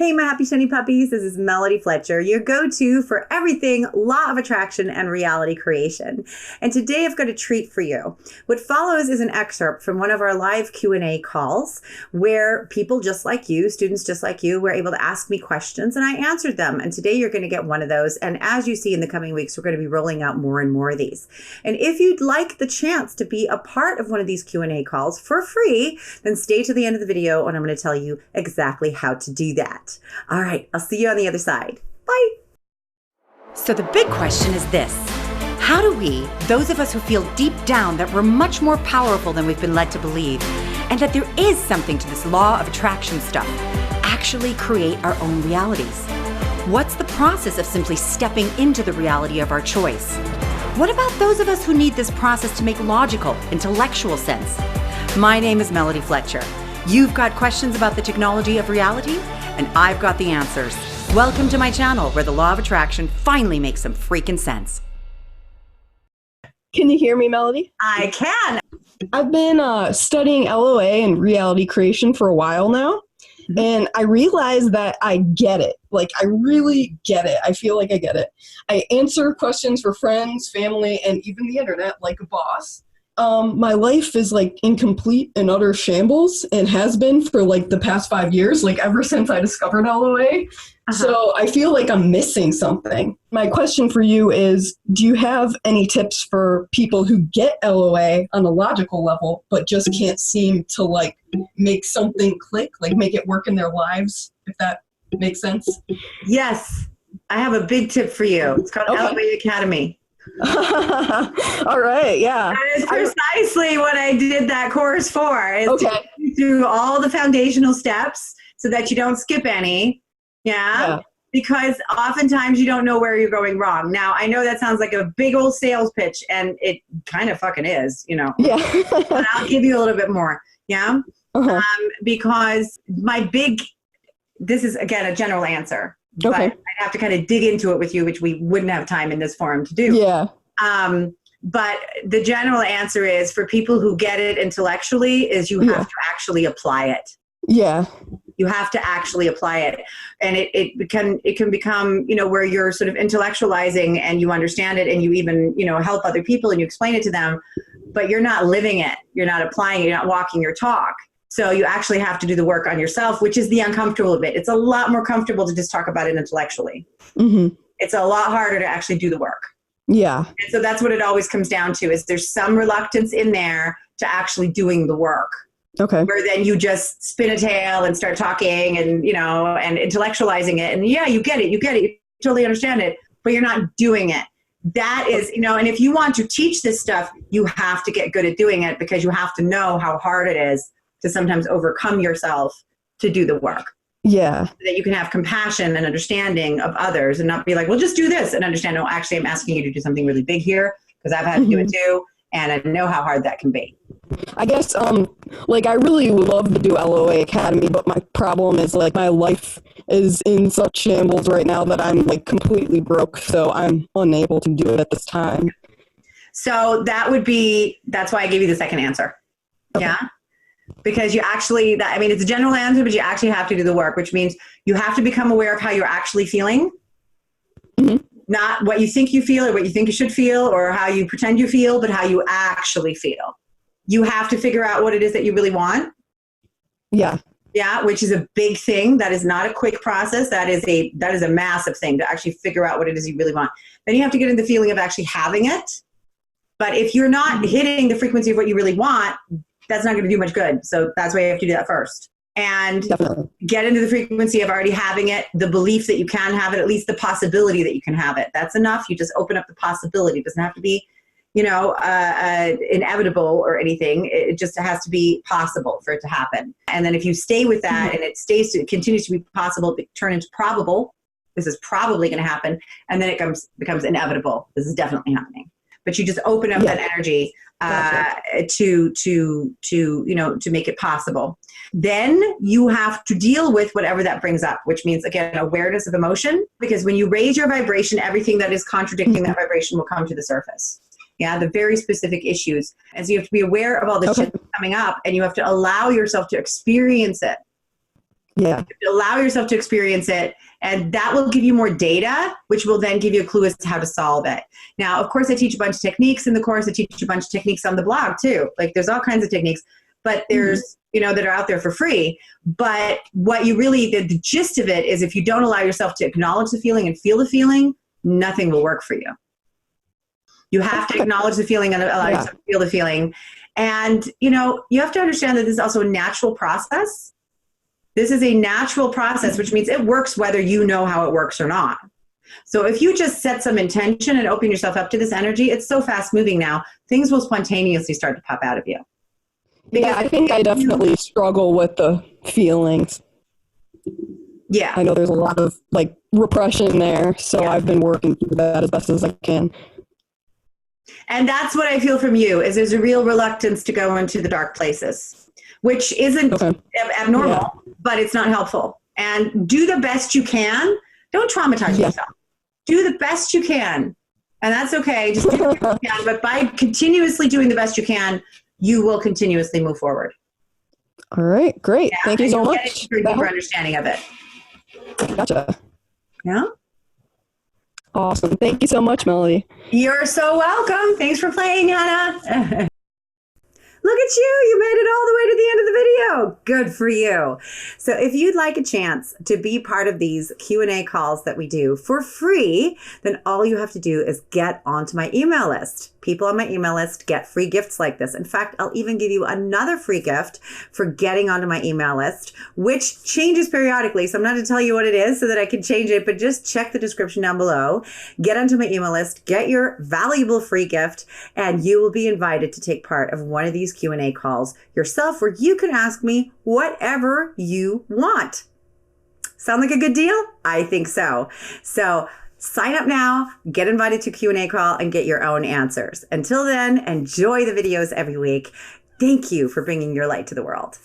Hey, my happy shiny puppies. This is Melody Fletcher, your go-to for everything law of attraction and reality creation. And today I've got a treat for you. What follows is an excerpt from one of our live Q&A calls where people just like you, students just like you, were able to ask me questions and I answered them. And today you're going to get one of those. And as you see in the coming weeks, we're going to be rolling out more and more of these. And if you'd like the chance to be a part of one of these Q&A calls for free, then stay to the end of the video and I'm going to tell you exactly how to do that. All right, I'll see you on the other side. Bye. So the big question is this: how do we, those of us who feel deep down that we're much more powerful than we've been led to believe, and that there is something to this law of attraction stuff, actually create our own realities? What's the process of simply stepping into the reality of our choice? What about those of us who need this process to make logical, intellectual sense? My name is Melody Fletcher. You've got questions about the technology of reality, and I've got the answers. Welcome to my channel where the law of attraction finally makes some freaking sense. Can you hear me, Melody? I can. I've been studying LOA and reality creation for a while now, and I realized that I get it. Like, I really get it. I feel like I get it. I answer questions for friends, family, and even the internet like a boss. My life is like in complete and utter shambles and has been for like the past 5 years, like ever since I discovered LOA. So I feel like I'm missing something. My question for you is, do you have any tips for people who get LOA on a logical level, but just can't seem to like make something click, like make it work in their lives, if that makes sense? Yes, I have a big tip for you. It's called LOA Academy. All right, yeah. That is precisely what I did that course for. Is to get you through all the foundational steps so that you don't skip any. Yeah. Because oftentimes you don't know where you're going wrong. Now, I know that sounds like a big old sales pitch, and it kind of fucking is, you know. Yeah. But I'll give you a little bit more. Yeah. Because this is, again, a general answer. But I'd have to kind of dig into it with you, which we wouldn't have time in this forum to do. Yeah. But the general answer is, for people who get it intellectually, is you have to actually apply it. Yeah. You have to actually apply it. And it can become, you know, where you're sort of intellectualizing and you understand it and you even, you know, help other people and you explain it to them, but you're not living it. You're not applying it. You're not walking your talk. So you actually have to do the work on yourself, which is the uncomfortable bit. It's a lot more comfortable to just talk about it intellectually. It's a lot harder to actually do the work. Yeah. And so that's what it always comes down to, is there's some reluctance in there to actually doing the work. Where then you just spin a tail and start talking and, you know, and intellectualizing it. And yeah, you get it, you totally understand it, but you're not doing it. That is, you know, and if you want to teach this stuff, you have to get good at doing it, because you have to know how hard it is to sometimes overcome yourself to do the work. Yeah. So that you can have compassion and understanding of others and not be like, well, just do this, and understand, no, actually I'm asking you to do something really big here because I've had to do it too. And I know how hard that can be. I guess, like, I really would love to do LOA Academy, but my problem is, like, my life is in such shambles right now that I'm, like, completely broke, so I'm unable to do it at this time. So that's why I gave you the second answer. Yeah? Because you actually, it's a general answer, but you actually have to do the work, which means you have to become aware of how you're actually feeling. Not what you think you feel or what you think you should feel or how you pretend you feel, but how you actually feel. You have to figure out what it is that you really want. Yeah, which is a big thing. That is not a quick process. That is a massive thing, to actually figure out what it is you really want. Then you have to get in the feeling of actually having it. But if you're not hitting the frequency of what you really want, that's not going to do much good. So that's why you have to do that first. And get into the frequency of already having it, the belief that you can have it, at least the possibility that you can have it. That's enough. You just open up the possibility. It doesn't have to be, you know, inevitable or anything. It just has to be possible for it to happen. And then if you stay with that and it continues to be possible, it turn into probable. This is probably going to happen. And then it becomes inevitable. This is definitely happening. But you just open up that energy to make it possible. Then you have to deal with whatever that brings up, which means, again, awareness of emotion, because when you raise your vibration, everything that is contradicting that vibration will come to the surface. Yeah, the very specific issues. And so you have to be aware of all the shit that's coming up, and you have to allow yourself to experience it. Yeah. Allow yourself to experience it, and that will give you more data, which will then give you a clue as to how to solve it. Now, of course, I teach a bunch of techniques in the course. I teach a bunch of techniques on the blog too. Like there's all kinds of techniques, but there's, that are out there for free. But what you really, the gist of it is if you don't allow yourself to acknowledge the feeling and feel the feeling, nothing will work for you. You have to acknowledge the feeling and allow yourself to feel the feeling. And, you have to understand that this is also a natural process. This is a natural process, which means it works whether you know how it works or not. So if you just set some intention and open yourself up to this energy, it's so fast moving now, things will spontaneously start to pop out of you. Yeah, I think I definitely struggle with the feelings. Yeah. I know there's a lot of repression there, so I've been working through that as best as I can. And that's what I feel from you, is there's a real reluctance to go into the dark places, which isn't abnormal, but it's not helpful. And do the best you can. Don't traumatize yourself. Do the best you can. And that's okay. Just do the best you can. But by continuously doing the best you can, you will continuously move forward. All right. Great. Thank you so much. Get a deeper understanding of it. Gotcha. Yeah. Awesome. Thank you so much, Melody. You're so welcome. Thanks for playing, Hannah. Look at you made it all the way to the end of the video. Good for you. So if you'd like a chance to be part of these Q&A calls that we do for free, then all you have to do is get onto my email list. People on my email list get free gifts like this. In fact, I'll even give you another free gift for getting onto my email list, which changes periodically. So I'm not going to tell you what it is so that I can change it, but just check the description down below. Get onto my email list, get your valuable free gift, and you will be invited to take part of one of these Q&A calls yourself where you can ask me whatever you want. Sound like a good deal? I think so. So sign up now, get invited to Q&A call, and get your own answers. Until then, enjoy the videos every week. Thank you for bringing your light to the world.